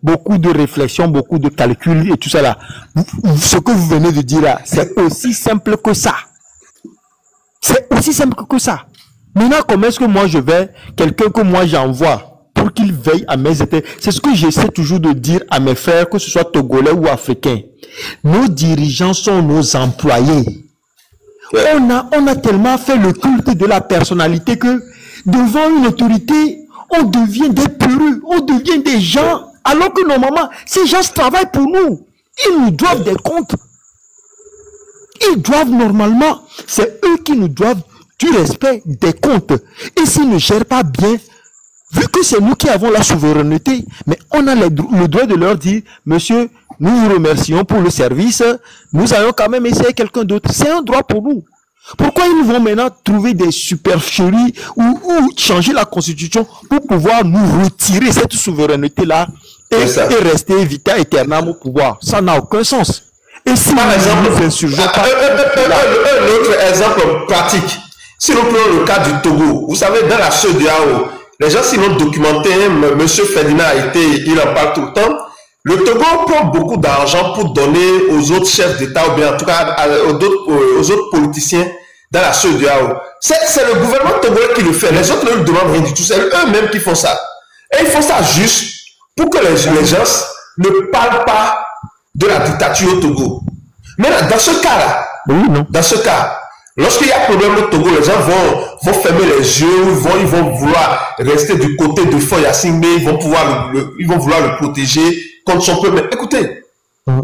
beaucoup de réflexion, beaucoup de calculs et tout ça là. Ce que vous venez de dire là, c'est aussi simple que ça. C'est aussi simple que ça. Maintenant, comment est-ce que moi je vais, quelqu'un que moi j'envoie pour qu'il veille à mes intérêts? C'est ce que j'essaie toujours de dire à mes frères, que ce soit togolais ou africains. Nos dirigeants sont nos employés. On a tellement fait le culte de la personnalité que devant une autorité, on devient des peureux, on devient des gens, alors que normalement, ces gens travaillent pour nous. Ils nous doivent des comptes. Ils doivent normalement, c'est eux qui nous doivent du respect, des comptes. Et s'ils ne gèrent pas bien, vu que c'est nous qui avons la souveraineté, mais on a le droit de leur dire, monsieur, nous vous remercions pour le service, nous allons quand même essayer quelqu'un d'autre. C'est un droit pour nous. Pourquoi ils vont maintenant trouver des supercheries ou changer la constitution pour pouvoir nous retirer cette souveraineté-là et rester vitam aeternam au pouvoir? Ça n'a aucun sens. Et si par exemple, nous insurgeons pas... Un autre exemple pratique. Si nous prenons le cas du Togo, vous savez, dans la CEDEAO, les gens s'y ont documenté, M. Ferdinand il en parle tout le temps. Le Togo prend beaucoup d'argent pour donner aux autres chefs d'État, ou bien en tout cas aux autres politiciens dans la CEDEAO. C'est le gouvernement togolais qui le fait. Les autres ne lui demandent rien du tout. C'est eux-mêmes qui font ça. Et ils font ça juste pour que les gens ne parlent pas de la dictature au Togo. Mais là, dans ce cas-là, dans ce cas, lorsqu'il y a un problème au Togo, les gens vont fermer les yeux, ils vont vouloir rester du côté de Faure Gnassingbé, ils vont vouloir le protéger contre son problème. Écoutez,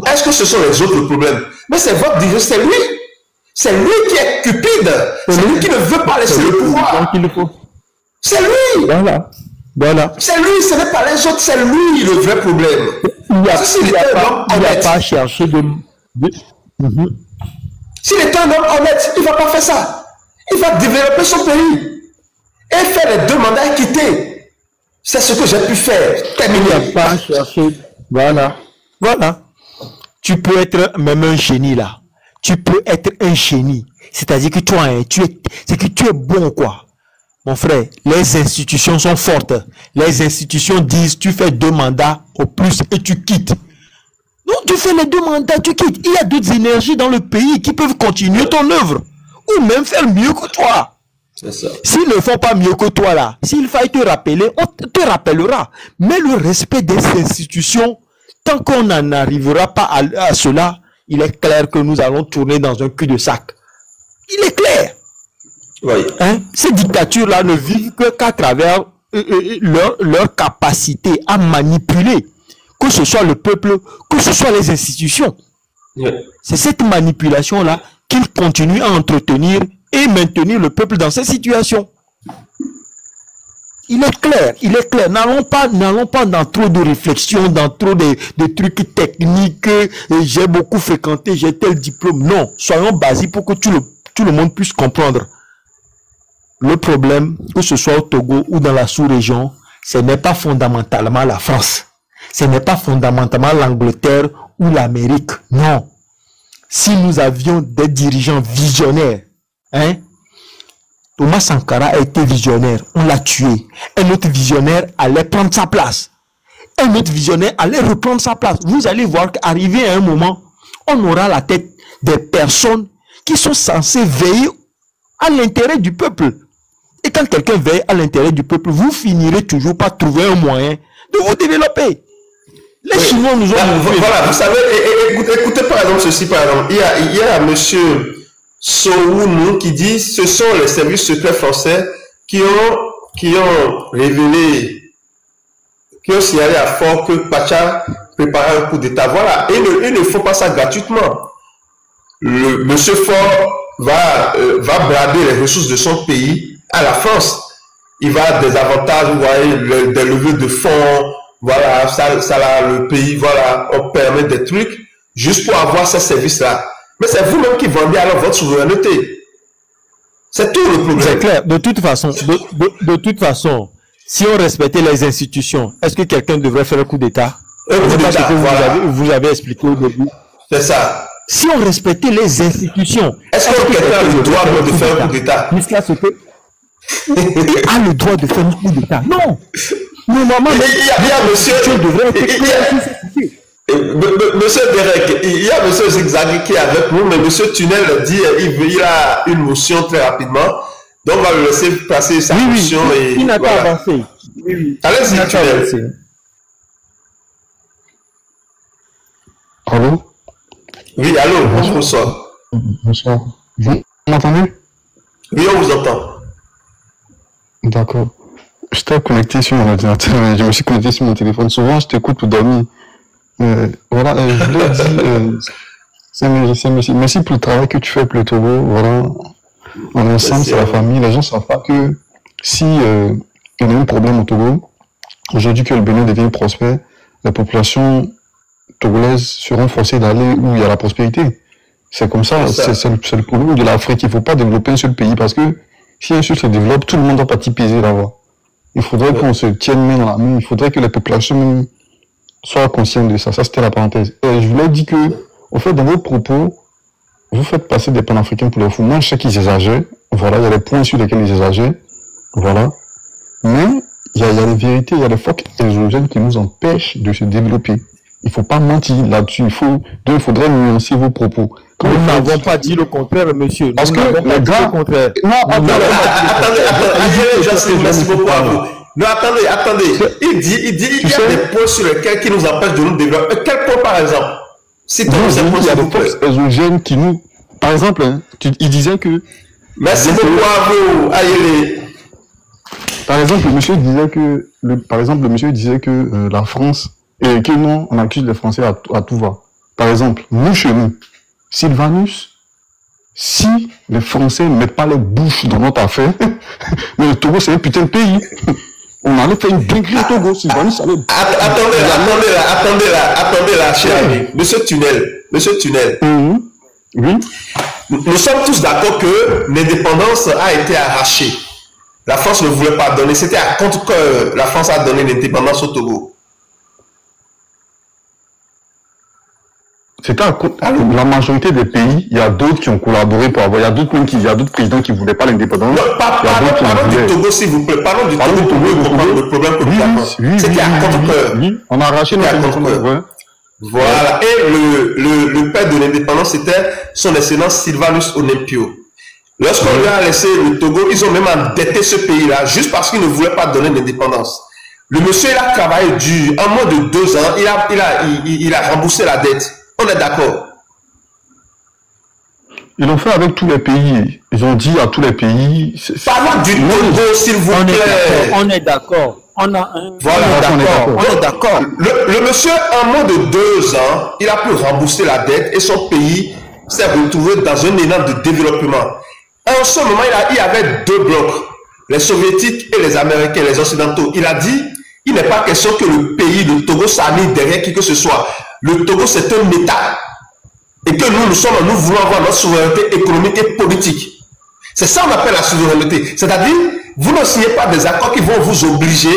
est-ce que ce sont les autres le problème? Mais c'est votre dirigeant, c'est lui. C'est lui qui est cupide. C'est lui qui ne veut pas laisser le pouvoir. C'est lui. Voilà. C'est lui, ce n'est pas les autres, c'est lui le vrai problème. Il n'a pas cherché de... S'il est un homme honnête, il ne va pas faire ça. Il va développer son pays et faire les 2 mandats et quitter. C'est ce que j'ai pu faire. Terminer. Il n'a pas cherché. Voilà. Tu peux être même un génie là. Tu peux être un génie. C'est-à-dire que toi, tu es bon quoi. Mon frère, les institutions sont fortes. Les institutions disent tu fais 2 mandats au plus et tu quittes. Non, tu fais les 2 mandats, tu quittes. Il y a d'autres énergies dans le pays qui peuvent continuer ton œuvre. Ou même faire mieux que toi. C'est ça. S'ils ne font pas mieux que toi là, s'il faille te rappeler, on te rappellera. Mais le respect des institutions, tant qu'on n'en arrivera pas à cela, il est clair que nous allons tourner dans un cul-de-sac. Il est clair. Oui. Ces dictatures-là ne vivent qu'à travers leur capacité à manipuler, que ce soit le peuple, que ce soit les institutions. Oui. C'est cette manipulation-là qu'ils continuent à entretenir et maintenir le peuple dans cette situation. Il est clair. N'allons pas dans trop de réflexions, dans trop de trucs techniques. J'ai beaucoup fréquenté, j'ai tel diplôme. Non, soyons basiques pour que tout le monde puisse comprendre. Le problème, que ce soit au Togo ou dans la sous-région, ce n'est pas fondamentalement la France. Ce n'est pas fondamentalement l'Angleterre ou l'Amérique. Non. Si nous avions des dirigeants visionnaires, Thomas Sankara a été visionnaire, on l'a tué. Un autre visionnaire allait prendre sa place. Un autre visionnaire allait reprendre sa place. Vous allez voir qu'arrivé à un moment, on aura à la tête des personnes qui sont censées veiller à l'intérêt du peuple. Et quand quelqu'un veille à l'intérêt du peuple, vous finirez toujours par trouver un moyen de vous développer. Les Chinois nous ont... Voilà, vous savez, écoutez par exemple ceci, par exemple. Il y a monsieur Sohounou qui dit ce sont les services secrets français qui ont révélé, qui ont signalé à Faure que Pacha préparait un coup d'État. Voilà, et il ne faut pas ça gratuitement. Monsieur Faure va brader les ressources de son pays à la France. Il va avoir des avantages, vous voyez, des levées de fonds, voilà, ça le pays, voilà, on permet des trucs juste pour avoir ces services-là. Mais c'est vous-même qui vendez alors votre souveraineté. C'est tout le problème. C'est clair. De toute façon, si on respectait les institutions, est-ce que quelqu'un devrait faire un coup d'État? Vous avez expliqué au début. C'est ça. Si on respectait les institutions, est-ce que quelqu'un a le droit de faire un coup d'État? Il a le droit de faire un coup d'État. Non. Normalement, il y a monsieur... Monsieur Derek, il y a monsieur Zigzag qui est avec nous, mais monsieur Tunnel dit il a une motion très rapidement. Donc on va le laisser passer sa motion. Il n'a pas avancé. Allez-y, Tunnel. Allô? Oui, allô, bonsoir. Bonsoir. Vous m'entendez? Oui, on vous entend. D'accord. J'étais connecté sur mon ordinateur, mais je me suis connecté sur mon téléphone. Souvent, je t'écoute pour dormir. Voilà, je voulais dire, merci pour le travail que tu fais pour le Togo. Voilà, on est ensemble, c'est la famille. Les gens ne savent pas que si il y a un problème au Togo, aujourd'hui que le Bénin devient prospère, les populations togolaises seront forcées d'aller où il y a la prospérité. C'est comme ça, c'est le problème de l'Afrique. Il ne faut pas développer un seul pays parce que si un seul se développe, tout le monde doit partir peser là-bas. Il faudrait qu'on se tienne main dans la main. Il faudrait que les populations soient conscientes de ça. Ça, c'était la parenthèse. Et je voulais dire que, au fait, dans vos propos, vous faites passer des panafricains pour les fous. Moi, je sais qu'ils exagèrent. Voilà, il y a des points sur lesquels ils exagèrent. Voilà. Mais, il y a des vérités, il y a des facteurs exogènes qui nous empêchent de se développer. Il ne faut pas mentir là-dessus. Il faudrait nuancer vos propos. Nous n'avons pas dit le contraire, monsieur. Parce que les gars... Non, attendez, merci beaucoup à vous. Non, attendez. Il dit, il y a des points sur lesquels qui nous empêchent de nous développer. Quel point, par exemple? Il y a des forces exogènes qui nous... Par exemple, il disait que... Merci beaucoup à vous, Ayele. Par exemple, le monsieur disait que la France... Et que non, on accuse les Français à tout va. Par exemple, nous, chez nous, Sylvanus, si les Français ne mettent pas les bouches dans notre affaire, mais le Togo, c'est un putain de pays. On allait faire une dinguerie au Togo. Sylvanus allait... Attendez là, cher ami. Monsieur Tunnel. Oui. Nous sommes tous d'accord que l'indépendance a été arrachée. La France ne voulait pas donner. C'était à contre que la France a donné l'indépendance au Togo. C'était la majorité des pays, il y a d'autres qui ont collaboré pour avoir, il y a d'autres présidents qui ne voulaient pas l'indépendance. Parlons du Togo, s'il vous plaît. Parlons du Togo pour comprendre le problème que nous avons. C'était à contre-cœur. On a arraché notre indépendance. Voilà. Et le père de l'indépendance, c'était son excellence Sylvanus Olympio. Lorsqu'on lui a laissé le Togo, ils ont même endetté ce pays-là, juste parce qu'ils ne voulaient pas donner l'indépendance. Le monsieur, il a travaillé dur. En moins de 2 ans, il a remboursé la dette. On est d'accord. Ils l'ont fait avec tous les pays. Ils ont dit à tous les pays... Parlons du Togo, s'il vous plaît. On est d'accord. On est d'accord. Le monsieur, en moins de 2 ans, il a pu rembourser la dette et son pays s'est retrouvé dans un élan de développement. En ce moment, il y avait 2 blocs, les soviétiques et les américains, les occidentaux. Il a dit, il n'est pas question que le pays, le Togo, s'aligne derrière qui que ce soit. Le Togo, c'est un État. Et que nous voulons avoir notre souveraineté économique et politique. C'est ça qu'on appelle la souveraineté. C'est-à-dire, vous ne signez pas des accords qui vont vous obliger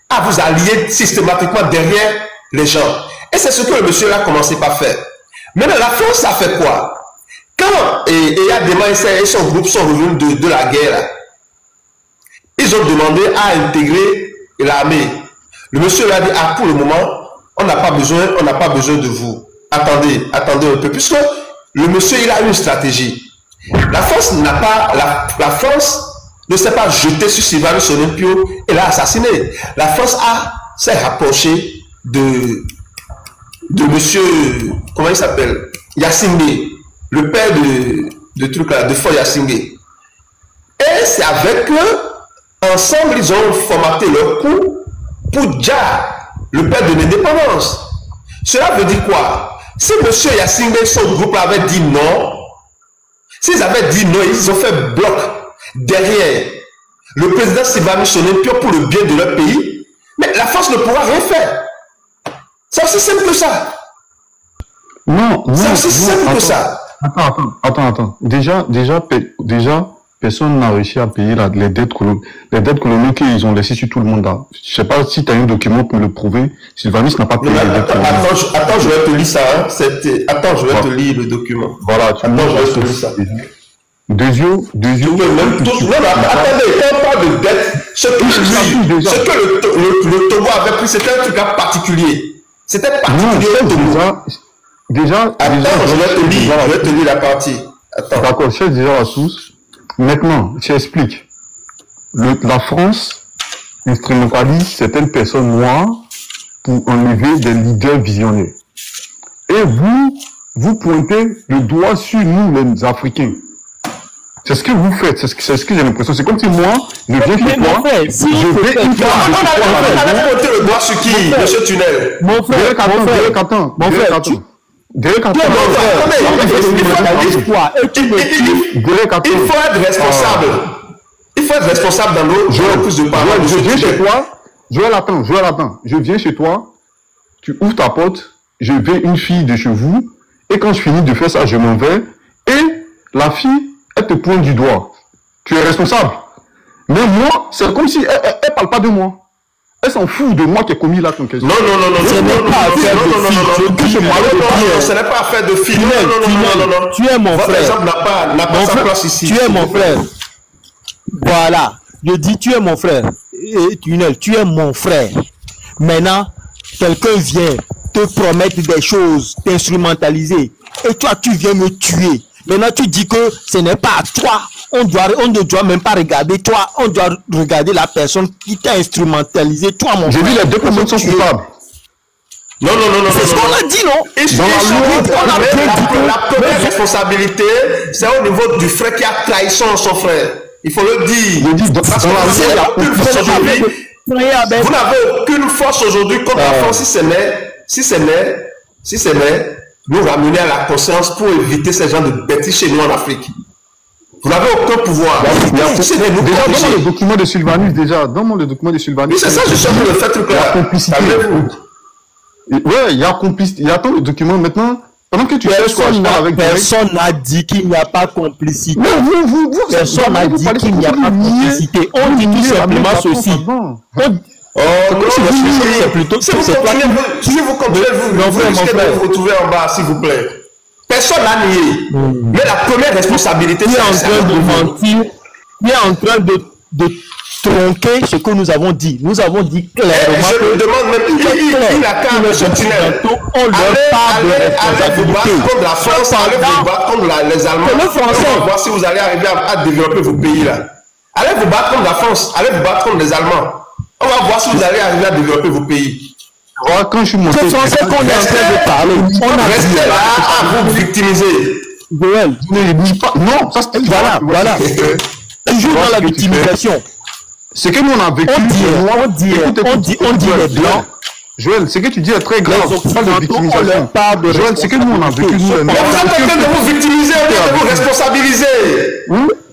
à vous allier systématiquement derrière les gens. Et c'est ce que le monsieur a commencé par faire. Maintenant, la France a fait quoi? Quand Yadema et son groupe sont revenus de la guerre, ils ont demandé à intégrer l'armée. Le monsieur leur a dit, pour le moment, on n'a pas besoin de vous. Attendez un peu, puisque le monsieur, il a une stratégie. La France ne s'est pas jetée sur Sylvanus Olympio et l'a assassiné. La France s'est rapprochée de monsieur, comment il s'appelle? Yassingé, le père de Foy Yassingé. Et c'est avec eux, ensemble, ils ont formaté leur coup pour Dja, le père de l'indépendance. Cela veut dire quoi? Si M. Yassingé et son groupe avaient dit non, s'ils avaient dit non, ils ont fait bloc derrière le président Sylvanus Olympio pour le bien de leur pays, mais la France ne pourra rien faire. C'est aussi simple que ça. Non, c'est aussi simple que ça. Attends. Déjà, personne n'a réussi à payer les dettes coloniales qu'ils ont laissées sur tout le monde là. Je sais pas si tu as un document pour me le prouver. Sylvanus n'a pas payé les dettes coloniales. Attends, je vais te lire ça. Attends, je vais te lire le document. Voilà, attends, je vais te lire ça. Deuxième. Attendez, quand on parle de dette, Ce que le Togo avait pris, c'était un truc particulier. C'était particulier au Togo. Déjà, je vais te lire la partie. D'accord, chers déjà à tous. Maintenant, tu expliques. La France instrumentalise certaines personnes noires pour enlever des leaders visionnaires. Et vous pointez le doigt sur nous, les Africains. C'est ce que vous faites, c'est ce que j'ai l'impression. C'est comme si moi, je viens chez toi, je vais une fois. On allait pointer le doigt sur qui, monsieur Tunnel? Mon frère, il faut être responsable. Il faut être responsable dans nos plus de paroles. Je viens chez toi. Joël, attends. Je viens chez toi. Tu ouvres ta porte. Je vais une fille de chez vous. Et quand je finis de faire ça, je m'en vais. Et la fille, elle te pointe du doigt. Tu es responsable. Mais moi, c'est comme si elle parle pas de moi. Elle s'en fout de moi qui ai commis l'acte en question. Non, ce n'est pas affaire de fille. Ce n'est pas affaire de fille. Non. Tu es mon frère. Votre exemple n'a pas sa place ici. Tu es mon frère. Voilà. Je dis, tu es mon frère. Et Tunnel, tu es mon frère. Maintenant, quelqu'un vient te promettre des choses, t'instrumentaliser. Et toi, tu viens me tuer. Maintenant, tu dis que ce n'est pas à toi. On ne doit même pas regarder toi. On doit regarder la personne qui t'a instrumentalisé. Toi, mon frère. J'ai dit les deux personnes sont coupables. Non. C'est ce qu'on a dit, non? La première responsabilité, c'est au niveau du frère qui a trahi son frère. Il faut le dire. Parce que vous n'avez aucune force aujourd'hui contre la France si ce n'est nous ramener à la conscience pour éviter ces gens de bêtises chez nous en Afrique. Vous n'avez aucun pouvoir. Donne-moi le document de Sylvanus déjà. Donne-moi le document de Sylvanus. Oui, c'est ça, je suis en train de faire tout clair. La complicité. Ouais, il y a complicité. Il y a tant de documents maintenant. Pendant que tu cherches quoi, personne n'a dit qu'il n'y a pas complicité. Personne n'a dit qu'il n'y a pas complicité. On dit tout simplement ceci. C'est plutôt si vous comprenez, vous risquez de vous retrouver en bas, s'il vous plaît. Personne n'a nié. Mais la première responsabilité, c'est en train de mentir. Il est en train de tronquer ce que nous avons dit. Nous avons dit clairement. Je me demande même, il a qu'à M. Tunnel. On leur parle de allez vous battre contre la France, allez vous battre contre les Allemands. On va voir si vous allez arriver à développer vos pays là. Allez vous battre contre la France, allez vous battre contre les Allemands. On va voir si vous allez arriver à développer vos pays. Quand je suis monté, c'est français qu'on est en train de parler. On a resté là à vous victimiser. Joël, non, ça c'est voilà. Toujours dans la victimisation. Ce que nous on a vécu, on dit les blancs. Joël, ce que tu dis est très grave. On parle de victimisation. Joël, ce que nous on a vécu, nous les Noirs. Vous êtes en train de vous victimiser, de vous responsabiliser.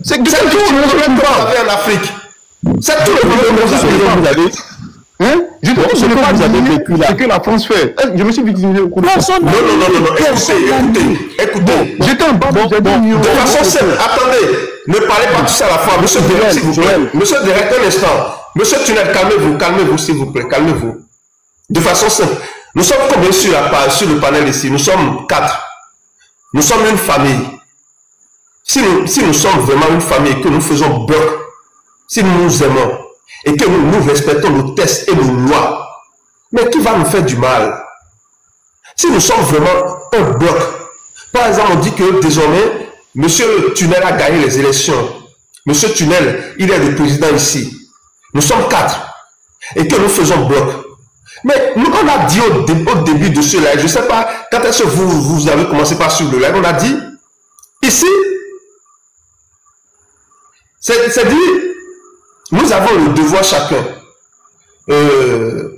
C'est tout le problème que vous avez en Afrique. C'est tout le problème que vous avez. Je te dis, ce n'est pas vous avez vécu là. Ce que la France fait. Je me suis victimisé au cours de ça. Non. Écoutez. J'étais en bas de façon simple. Attendez. Ne parlez pas tout ça à la fois. Monsieur Derek, s'il vous plaît. Monsieur Derek, un instant. Monsieur Tunnel, calmez-vous, s'il vous plaît. Calmez-vous. De façon simple. Nous sommes combien sur le panel ici? Nous sommes 4. Nous sommes une famille. Si nous sommes vraiment une famille et que nous faisons bloc, si nous nous aimons, et que nous respectons nos tests et nos lois, mais qui va nous faire du mal? Si nous sommes vraiment un bloc, par exemple, on dit que désormais, M. Tunnel a gagné les élections. M. Tunnel, il est le président ici. Nous sommes 4 et que nous faisons bloc. Mais nous, on a dit au début de ce live, je ne sais pas, quand est-ce que vous avez commencé par suivre le live, on a dit, ici, c'est dit, nous avons le devoir chacun.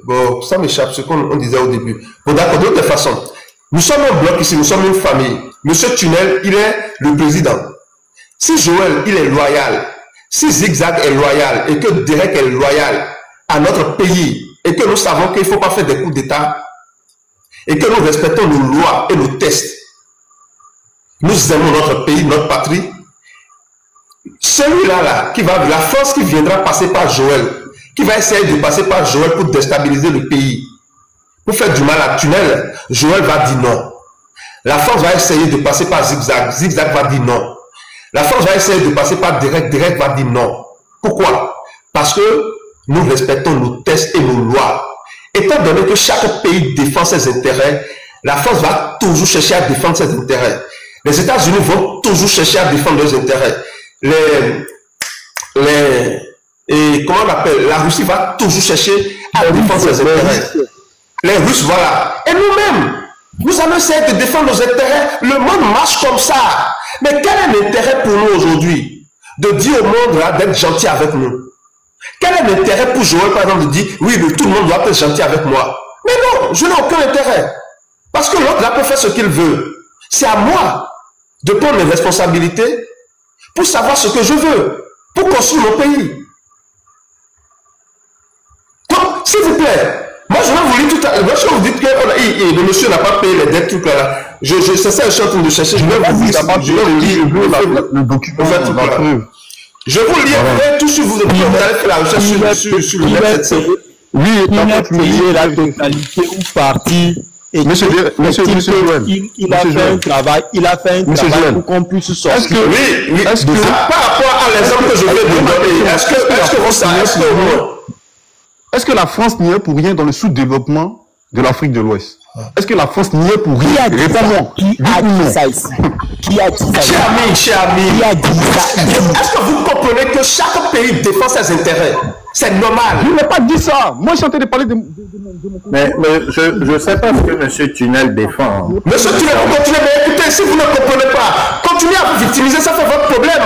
Bon, ça m'échappe ce qu'on disait au début. Bon, d'accord, de toute façon, nous sommes un bloc ici, nous sommes une famille. Monsieur Tunnel, il est le président. Si Joël, il est loyal, si Zigzag est loyal et que Derek est loyal à notre pays et que nous savons qu'il ne faut pas faire des coups d'État et que nous respectons nos lois et nos tests, nous aimons notre pays, notre patrie, celui-là, la force qui viendra passer par Joël, qui va essayer de passer par Joël pour déstabiliser le pays, pour faire du mal à Tunnel, Joël va dire non. La force va essayer de passer par Zigzag, Zigzag va dire non. La force va essayer de passer par Derek, Derek va dire non. Pourquoi? Parce que nous respectons nos textes et nos lois. Étant donné que chaque pays défend ses intérêts, la France va toujours chercher à défendre ses intérêts. Les États-Unis vont toujours chercher à défendre leurs intérêts. Comment on appelle? La Russie va toujours chercher à défendre ses intérêts. Les Russes, voilà. Et nous-mêmes, nous allons essayer de défendre nos intérêts. Le monde marche comme ça. Mais quel est l'intérêt pour nous aujourd'hui de dire au monde là d'être gentil avec nous? Quel est l'intérêt pour Joël, par exemple, de dire oui, tout le monde doit être gentil avec moi? Mais non, je n'ai aucun intérêt. Parce que l'autre là peut faire ce qu'il veut. C'est à moi de prendre mes responsabilités pour savoir ce que je veux, pour construire mon pays. Donc, s'il vous plaît, moi je vais vous lire tout à l'heure. Lorsque vous dites que le monsieur n'a pas payé les dettes, tout là, c'est ça que je suis en train de chercher. Je vais vous lire le document. Je vous lirai tout sur vous allez faire la recherche sur le net. Oui, il a payé la totalité ou partie. Et Monsieur Joël, il a fait un travail, pour qu'on puisse sortir. Oui, par rapport à l'exemple que je viens de donner, est-ce que vous savez, est-ce que la France n'y est pour rien dans le sous-développement de l'Afrique de l'Ouest? Est-ce que la France n'y est pour rien? Réponds-moi. Qui a dit ça ici? Qui a dit ça? Cher ami, qui a dit ça? est-ce que vous comprenez que chaque pays défend ses intérêts? C'est normal. Je n'ai pas dit ça. Moi, je suis en train de parler de mon Mais je ne sais pas ce que M. Tunnel défend. Monsieur Tunnel, vous continuez, mais écoutez, si vous ne comprenez pas, continuez à vous victimiser, ça fait votre problème.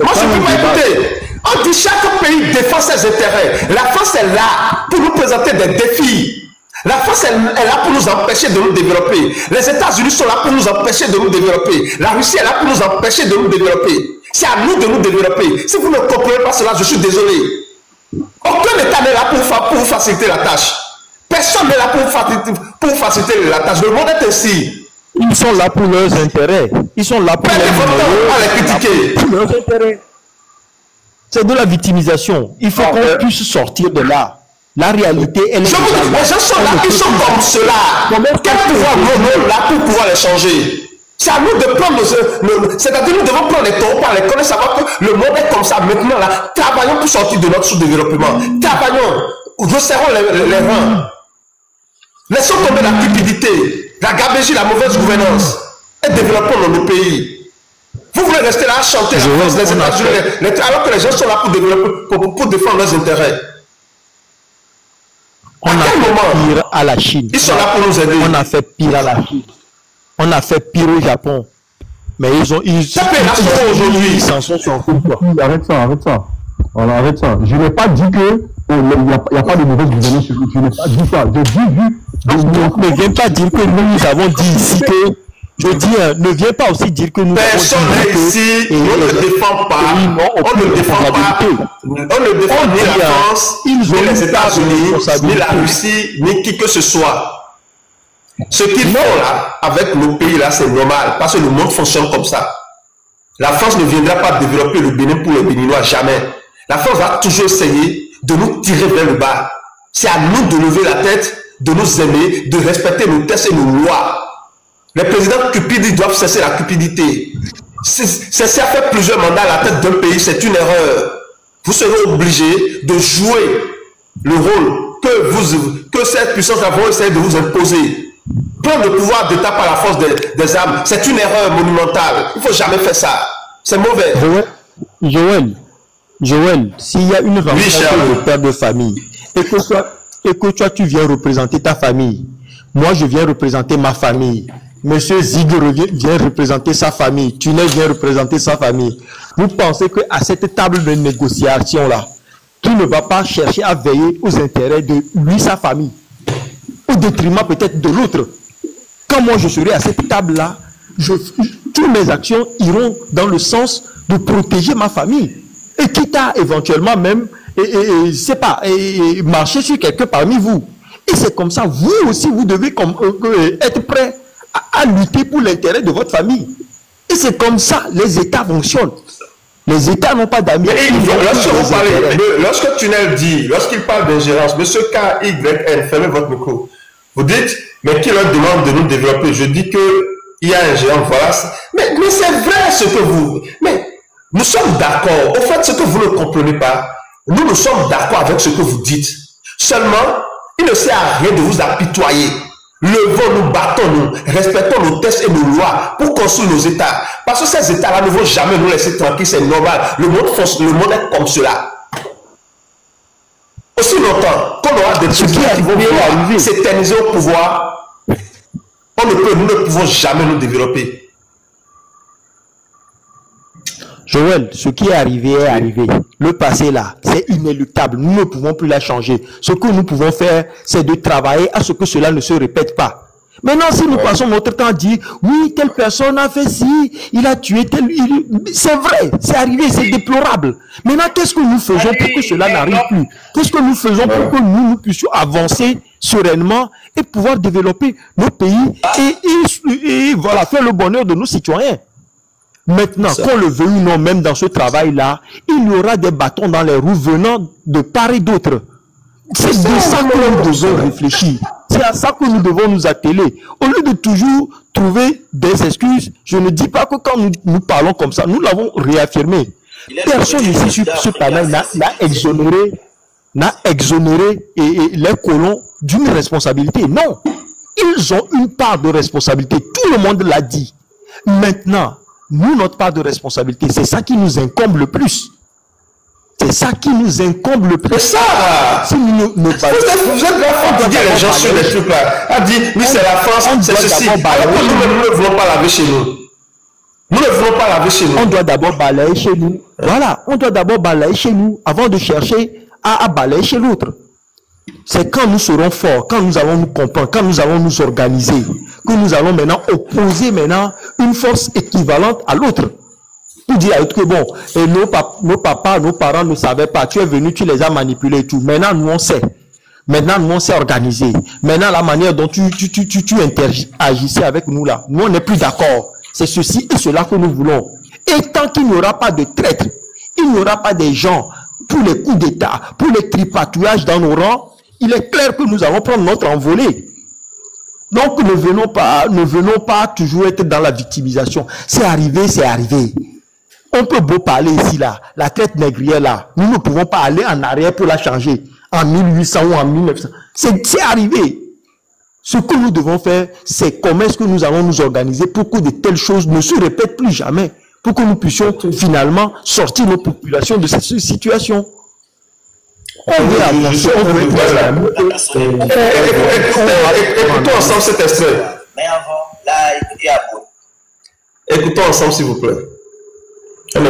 Moi, je ne peux pas écouter. On dit chaque pays défend ses intérêts. La France est là pour nous présenter des défis. La France est là pour nous empêcher de nous développer. Les États-Unis sont là pour nous empêcher de nous développer. La Russie est là pour nous empêcher de nous développer. C'est à nous de nous développer. Si vous ne comprenez pas cela, je suis désolé. Aucun État n'est là pour vous faciliter la tâche. Personne n'est là pour vous faciliter la tâche. Le monde est ainsi. Ils sont là pour leurs intérêts. Ils sont là pour leurs intérêts. C'est de la victimisation. Il faut qu'on puisse sortir de là. La réalité, elle est... Je vous dis, les gens sont là, ils sont comme cela. Quel pouvoir nous là pour pouvoir les changer? C'est à nous de prendre c'est-à-dire nous devons prendre les taureaux par les connaître, savoir que le monde est comme ça. Maintenant, là, travaillons pour sortir de notre sous-développement. Travaillons, resserrons les reins. Laissons tomber la cupidité, la gabégie, la mauvaise gouvernance et développons dans nos pays. Vous voulez rester là à chanter la France, les États-Unis, alors que les gens sont là pour développer, pour défendre leurs intérêts. On a fait pire à la Chine. Ils sont là pour nous aider. On a fait pire à la Chine. On a fait pire au Japon. Mais ils aujourd'hui. s'en sont sortis. Arrête ça. Voilà, arrête ça. Je n'ai pas dit que il n'y a pas de mauvaise gouvernance. Je n'ai pas dit ça. J'ai dit ne viens pas dire que nous avons dit ici que... Je dis, ne viens pas aussi dire que nous... Personne ici ne le défend pas. On ne défend pas. On ne défend ni la France, ni les États-Unis, ni la Russie, ni qui que ce soit. Ce qu'ils font là, avec nos pays là, c'est normal, parce que le monde fonctionne comme ça. La France ne viendra pas développer le Bénin pour les Béninois, jamais. La France va toujours essayer de nous tirer vers le bas. C'est à nous de lever la tête, de nous aimer, de respecter nos textes et nos lois. Les présidents cupides doivent cesser la cupidité. Cesser à faire plusieurs mandats à la tête d'un pays, c'est une erreur. Vous serez obligé de jouer le rôle que cette puissance-là va essayer de vous imposer. Prendre le pouvoir d'État par la force des armes, c'est une erreur monumentale. Il ne faut jamais faire ça. C'est mauvais. Joël, s'il y a une rencontre de père de famille, et que toi, tu viens représenter ta famille, moi, je viens représenter ma famille. Monsieur Zig vient représenter sa famille. Tunnel vient représenter sa famille. Vous pensez qu'à cette table de négociation-là, qui ne va pas chercher à veiller aux intérêts de lui, sa famille, au détriment peut-être de l'autre. Quand moi je serai à cette table-là, toutes mes actions iront dans le sens de protéger ma famille. Et quitte à éventuellement même, c'est pas, marcher sur quelqu'un parmi vous. Et c'est comme ça, vous aussi, vous devez être prêt à lutter pour l'intérêt de votre famille. Et c'est comme ça, les États fonctionnent. Les États n'ont pas d'amis. Lorsque Tunnel dit, lorsqu'il parle d'ingérence, monsieur KYN, fermez votre micro. Vous dites, mais qui leur demande de nous développer? Je dis qu'il y a ingérence, voilà. Mais c'est vrai ce que vous... Mais nous sommes d'accord. Au fait, ce que vous ne comprenez pas, Nous sommes d'accord avec ce que vous dites. Seulement, il ne sert à rien de vous apitoyer. Levons-nous, battons-nous, respectons nos textes et nos lois pour construire nos États. Parce que ces États-là ne vont jamais nous laisser tranquilles, c'est normal. Le monde est comme cela. Aussi longtemps qu'on aura des trucs qui vont s'éterniser au pouvoir, nous ne pouvons jamais nous développer. Joël, ce qui est arrivé est arrivé. Le passé là, c'est inéluctable. Nous ne pouvons plus la changer. Ce que nous pouvons faire, c'est de travailler à ce que cela ne se répète pas. Maintenant, si nous passons notre temps à dire, oui, telle personne a fait ci, il a tué tel... C'est vrai, c'est arrivé, c'est déplorable. Maintenant, qu'est-ce que nous faisons pour que cela n'arrive plus? Qu'est-ce que nous faisons pour que nous puissions avancer sereinement et pouvoir développer nos pays et voilà, faire le bonheur de nos citoyens? Maintenant, qu'on le veuille ou non, même dans ce travail-là, il y aura des bâtons dans les roues venant de part et d'autre. C'est de ça que nous devons réfléchir. C'est à ça que nous devons nous atteler. Au lieu de toujours trouver des excuses, je ne dis pas que quand nous parlons comme ça, nous l'avons réaffirmé. Personne ici sur ce panel n'a exonéré les colons d'une responsabilité. Non, ils ont une part de responsabilité. Tout le monde l'a dit. Maintenant, nous, notre part de responsabilité, c'est ça qui nous incombe le plus. C'est ça qui nous incombe le plus. C'est ça. Si nous vous êtes là pour dire les gens sur les trucs là. A dit, oui, c'est la France, c'est ceci. Nous ne voulons pas laver chez nous. Nous ne voulons pas laver chez nous. On doit d'abord balayer chez nous. Voilà, on doit d'abord balayer chez nous avant de chercher à balayer chez l'autre. C'est quand nous serons forts, quand nous allons nous comprendre, quand nous allons nous organiser, que nous allons maintenant opposer une force équivalente à l'autre. Pour dire que bon, et nos papas, nos parents ne savaient pas, tu es venu, tu les as manipulés et tout. Maintenant, nous on sait. Maintenant, nous on s'est organisé. Maintenant, la manière dont tu interagissais avec nous là, nous on n'est plus d'accord. C'est ceci et cela que nous voulons. Et tant qu'il n'y aura pas de traîtres, il n'y aura pas des gens pour les coups d'État, pour les tripatouillages dans nos rangs, il est clair que nous allons prendre notre envolée. Donc, ne venons pas toujours être dans la victimisation. C'est arrivé, c'est arrivé. On peut beau parler ici, là, la traite négrière, là, nous ne pouvons pas aller en arrière pour la changer, en 1800 ou en 1900. C'est arrivé. Ce que nous devons faire, c'est comment est-ce que nous allons nous organiser pour que de telles choses ne se répètent plus jamais, pour que nous puissions finalement sortir nos populations de cette situation. On veut avancer, on veut écoutons ensemble cet extrait. Mais avant, là, écoutez à vous. Écoutons ensemble, s'il vous plaît.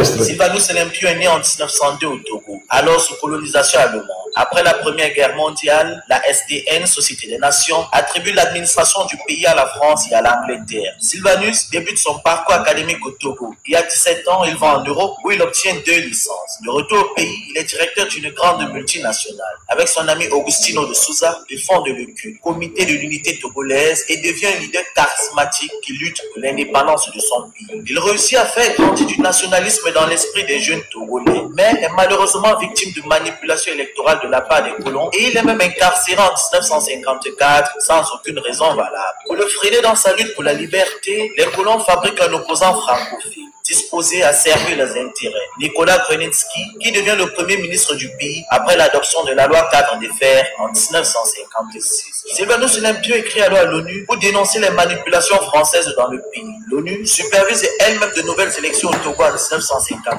Sylvanus Olympio est né en 1902 au Togo, alors sous colonisation allemande. Après la Première Guerre mondiale, la SDN, Société des Nations, attribue l'administration du pays à la France et à l'Angleterre. Sylvanus débute son parcours académique au Togo. Il y a 17 ans, il va en Europe où il obtient 2 licences. De retour au pays, il est directeur d'une grande multinationale. Avec son ami Augustino de Souza, il fonde le CU, Comité de l'Unité Togolaise, et devient un leader charismatique qui lutte pour l'indépendance de son pays. Il réussit à faire grandir du nationalisme dans l'esprit des jeunes Togolais, mais est malheureusement victime de manipulation électorale de la part des colons et il est même incarcéré en 1954 sans aucune raison valable. Pour le freiner dans sa lutte pour la liberté, les colons fabriquent un opposant francophile disposé à servir leurs intérêts. Nicolas Grunitzky, qui devient le premier ministre du pays après l'adoption de la loi cadre des fers en 1956. Sylvanus Olympio écrit alors à l'ONU pour dénoncer les manipulations françaises dans le pays. L'ONU supervise elle-même de nouvelles élections au Togo en 1958.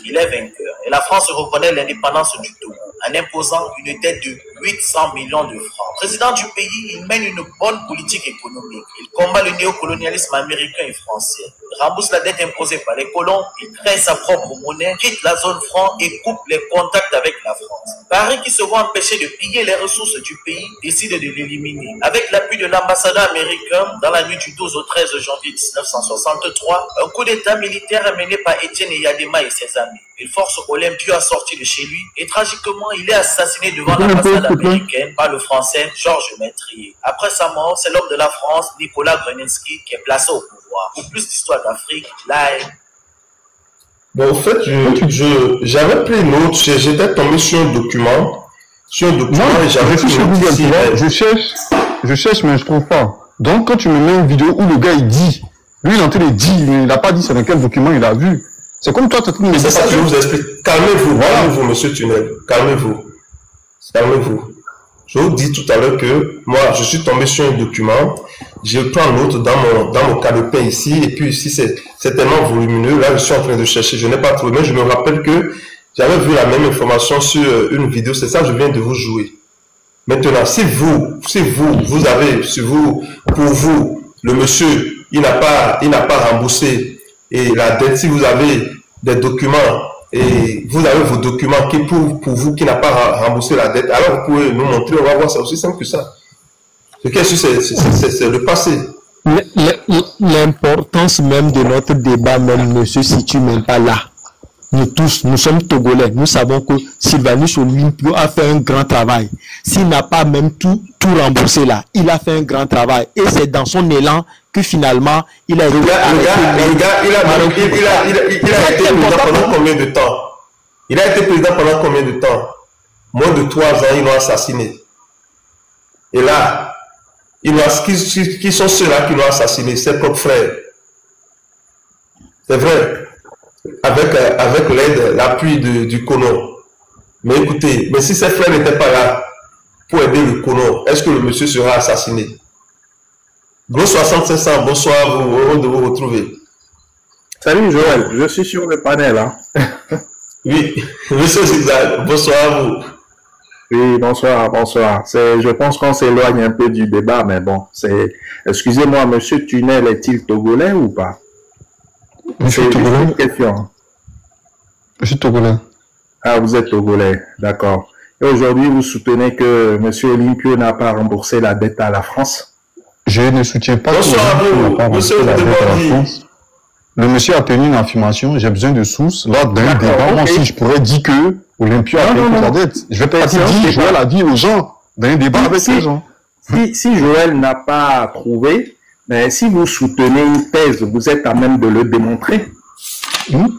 Il est vainqueur et la France reconnaît l'indépendance du Togo en imposant une dette de 800 millions de francs. Président du pays, il mène une bonne politique économique. Il combat le néocolonialisme américain et français. Il rembourse la dette imposée par les colons, il crée sa propre monnaie, quitte la zone franc et coupe les contacts avec la France. Paris, qui se voit empêché de piller les ressources du pays, décide de l'éliminer. Avec l'appui de l'ambassadeur américain, dans la nuit du 12 au 13 janvier 1963, un coup d'état militaire est mené par Étienne Eyadema et ses amis. Il force Olympio à sortir de chez lui et tragiquement, il est assassiné devant l'ambassade américaine par le français Georges Métrier. Après sa mort, c'est l'homme de la France, Nicolas Grunitzky, qui est placé au pouvoir. Pour plus d'histoire d'Afrique, live. Bon, en fait, j'avais pris une autre, j'étais tombé sur un document. Et j'avais pris sur Google, tu vois, je cherche, mais je trouve pas. Donc, quand tu me mets une vidéo où le gars, il dit, lui, il est en train de dire, il n'a pas dit c'est dans quel document il a vu. C'est comme toi, tu as... C'est ça que je vous explique. Calmez-vous, calmez-vous, monsieur Tunnel. Calmez-vous. Calmez-vous. Je vous dis tout à l'heure que moi, je suis tombé sur un document. Je prends l'autre dans mon calepin ici. Et puis ici, c'est tellement volumineux. Là, je suis en train de chercher. Je n'ai pas trouvé. Mais je me rappelle que j'avais vu la même information sur une vidéo. C'est ça que je viens de vous jouer. Maintenant, si vous avez sur vous, pour vous, le monsieur, il n'a pas remboursé et la dette, si vous avez des documents et vous avez vos documents qui prouvent pour vous qui n'a pas remboursé la dette, alors vous pouvez nous montrer, on va voir, c'est aussi simple que ça. C'est le passé. L'importance même de notre débat même ne se situe même pas là. Nous tous, nous sommes Togolais. Nous savons que Sylvanus Olympio a fait un grand travail. S'il n'a pas même tout remboursé là, il a fait un grand travail. Et c'est dans son élan que finalement, il a été... Le gars, il a été président pendant combien de temps? Il a été président pendant combien de temps? Moins de 3 ans, ils l'ont assassiné. Et là, qui sont ceux-là qui l'ont assassiné? Ses propres frères. C'est vrai. Avec l'aide, l'appui du colon. Mais écoutez, mais si ses frères n'étaient pas là pour aider le colon, est-ce que le monsieur sera assassiné? Bonsoir 6500, bonsoir, heureux de vous retrouver. Salut Joël, je suis sur le panel. Hein. Oui, monsieur Zigzag, bonsoir à vous. Oui, bonsoir. Je pense qu'on s'éloigne un peu du débat, mais bon, excusez-moi, monsieur Tunnel est-il togolais ou pas? Monsieur Togolais. Question. Je suis Togolais. Ah, vous êtes Togolais, d'accord. Et aujourd'hui, vous soutenez que monsieur Olympio n'a pas remboursé la dette à la France? Je ne soutiens pas bonsoir à vous, monsieur France. Le monsieur a tenu une affirmation, j'ai besoin de sources. Lors d'un débat, moi aussi, je pourrais dire que Olympio a payé la dette. Je vais pas dire, Joël a dit aux gens, dans un débat avec les gens. Si Joël n'a pas trouvé, mais si vous soutenez une thèse, vous êtes à même de le démontrer? Non.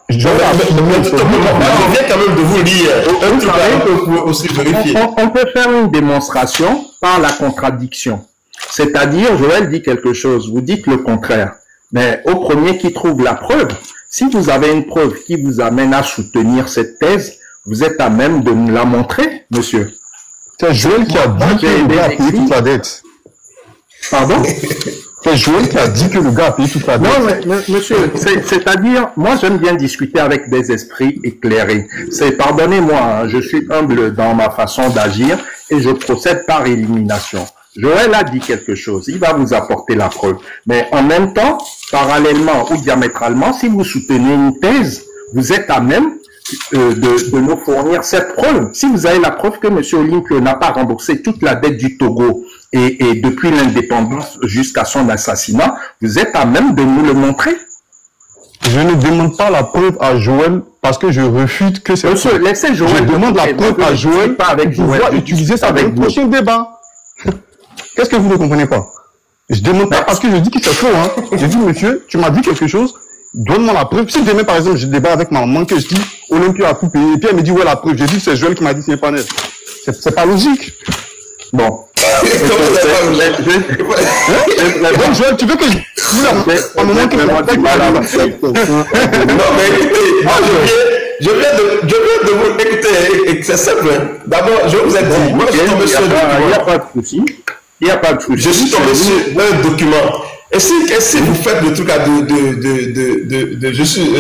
Je viens quand même de vous lire un truc que vous pouvez aussi vérifier. On peut faire une démonstration par la contradiction. C'est-à-dire, Joël dit quelque chose, vous dites le contraire. Mais au premier qui trouve la preuve, si vous avez une preuve qui vous amène à soutenir cette thèse, vous êtes à même de nous la montrer, monsieur. C'est Joël qui a dit que le gars a payé toute la dette. Pardon? C'est Joël qui a dit que le gars a payé toute la dette. Non, mais monsieur, c'est-à-dire, moi j'aime bien discuter avec des esprits éclairés. Pardonnez-moi, hein, je suis humble dans ma façon d'agir et je procède par élimination. Joël a dit quelque chose, il va vous apporter la preuve. Mais en même temps, parallèlement ou diamétralement, si vous soutenez une thèse, vous êtes à même de nous fournir cette preuve. Si vous avez la preuve que M. Olympio n'a pas remboursé toute la dette du Togo et depuis l'indépendance jusqu'à son assassinat, vous êtes à même de nous le montrer. Je ne demande pas la preuve à Joël parce que je refute que c'est... Monsieur, laissez Joël... Je demande la preuve à Joël pour pouvoir utiliser ça dans le prochain débat. Qu'est-ce que vous ne comprenez pas? Je demande pas parce que je dis que c'est faux. Hein. Je dis, monsieur, tu m'as dit quelque chose, donne-moi la preuve. Si demain, par exemple, je débat avec ma maman, que je dis, Olympio a tout payé, et puis elle me dit, ouais, la preuve. Je dis, c'est Joël qui m'a dit, c'est pas net. C'est pas logique. Bon. Donc, Joël, tu veux que je... un moment que je viens de vous écouter, c'est simple. D'abord, je vous ai dit, moi je suis tombé sur un document. Il n'y a pas de souci. Il n'y a pas de souci. Je suis tombé sur un document. Et si vous faites le truc à je suis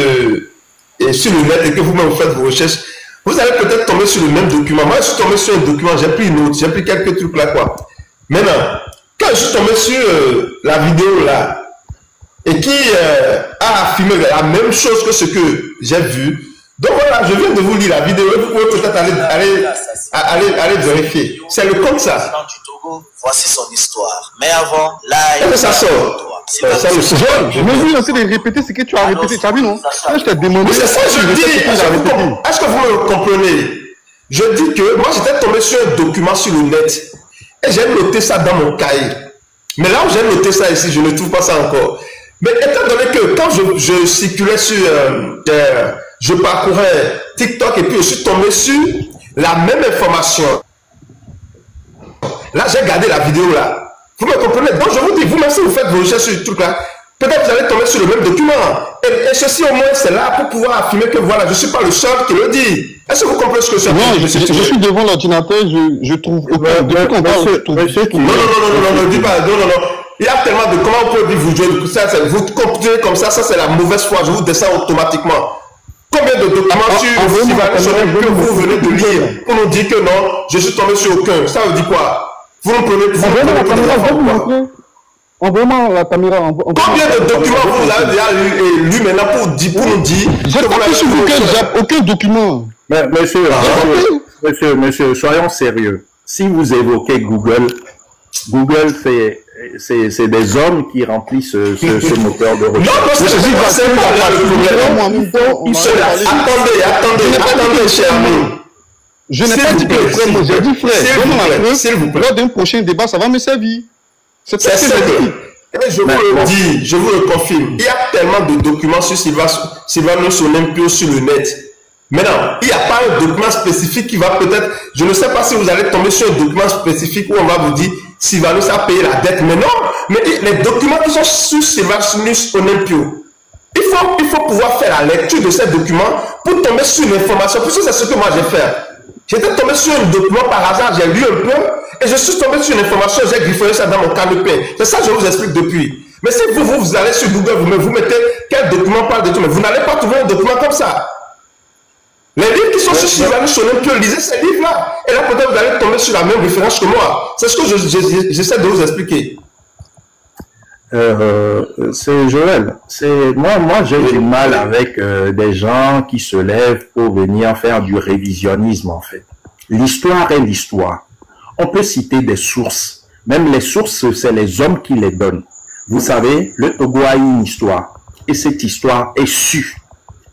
sur le net et que vous-même faites vos recherches, vous allez peut-être tomber sur le même document. Moi, je suis tombé sur un document, j'ai pris une autre, j'ai pris quelques trucs là, quoi. Maintenant, quand je suis tombé sur la vidéo là, et qui a affirmé la même chose que ce que j'ai vu, donc voilà, je viens de vous lire la vidéo, vous pouvez peut-être aller vérifier. C'est le compte ça. Voici son histoire. Mais avant, là, est-ce que ça sort? Je me dis aussi de répéter ce que tu as répété. Tu as vu, non? Je t'ai demandé. C'est ça que je dis. Est-ce que vous me comprenez? Je dis que moi, j'étais tombé sur un document sur le net et j'ai noté ça dans mon cahier. Mais là où j'ai noté ça ici, je ne trouve pas ça encore. Mais étant donné que quand je circulais sur... je parcourais TikTok et puis je suis tombé sur la même information. Là, j'ai gardé la vidéo là. Vous me comprenez? Donc, je vous dis, vous-même, si vous faites vos recherches sur ce truc là, peut-être vous allez tomber sur le même document. Et ceci au moins, c'est là pour pouvoir affirmer que voilà, je ne suis pas le seul qui le dit. Est-ce que vous comprenez ce que je suis? Non, je suis devant l'ordinateur, je trouve aucun. Non, dis pas, non. Il y a tellement de comment on peut dire vous jouez, ça, vous continuez comme ça c'est la mauvaise foi, je vous descends automatiquement. Combien de documents sur que vous venez de lire pour nous dire que non, je suis tombé sur aucun? Ça veut dire quoi? Vous nous prenez pour envoyez-moi la caméra. Combien de documents vous avez lu maintenant pour nous dire j'ai pas pris sur Google, aucun document. Mais monsieur, soyons sérieux. Si vous évoquez Google, c'est des hommes qui remplissent ce moteur de recherche. Non, c'est pas là le problème. Attendez, cher ami. Je n'ai pas dit que frère, moi j'ai dit frère. S'il vous plaît. Lors d'un prochain débat, ça va me servir. C'est ce que j'ai dit. Et je vous le dis, je vous le confirme. Il y a tellement de documents sur Sylvanus Olympio sur le net. Maintenant, il n'y a pas un document spécifique qui va peut-être... Je ne sais pas si vous allez tomber sur un document spécifique où on va vous dire Sylvanus a payé la dette. Mais non, mais les documents qui sont sur Sylvanus Olympio, il faut pouvoir faire la lecture de ces documents pour tomber sur une information. Puisque c'est ce que moi j'ai fait. J'étais tombé sur un document par hasard, j'ai lu un peu et je suis tombé sur une information, j'ai griffonné ça dans mon calepin. C'est ça que je vous explique depuis. Mais si vous allez sur Google, vous mettez quel document parle de tout, mais vous n'allez pas trouver un document comme ça. Les livres qui sont sur Sylvanus Olympio, lisez ces livres-là. Et là, peut-être vous allez tomber sur la même référence que moi. C'est ce que j'essaie de vous expliquer. C'est Joël. Moi j'ai du mal avec des gens qui se lèvent pour venir faire du révisionnisme en fait. L'histoire est l'histoire. On peut citer des sources. Même les sources, c'est les hommes qui les donnent. Vous savez, le Togo a une histoire. Et cette histoire est sûre.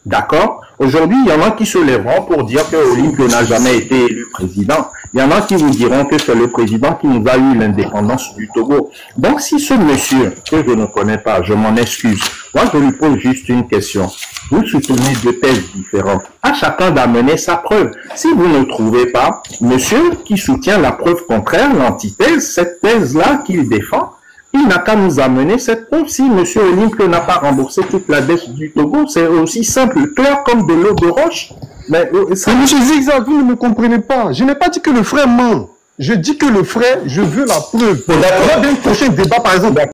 D'accord? Aujourd'hui, il y en a qui se lèveront pour dire que Olympio n'a jamais été élu président. Il y en a qui vous diront que c'est le président qui nous a eu l'indépendance du Togo. Donc, si ce monsieur, que je ne connais pas, je m'en excuse, moi je lui pose juste une question. Vous soutenez deux thèses différentes. À chacun d'amener sa preuve. Si vous ne trouvez pas, monsieur qui soutient la preuve contraire, l'antithèse, cette thèse-là qu'il défend, il n'a qu'à nous amener cette preuve. Si M. Olympio n'a pas remboursé toute la dette du Togo, c'est aussi simple, clair comme de l'eau de roche. Mais M. Zigzag, vous ne me comprenez pas. Je n'ai pas dit que le frère ment. Je dis que le frère, je veux la preuve. Lors d'un prochain débat, par exemple,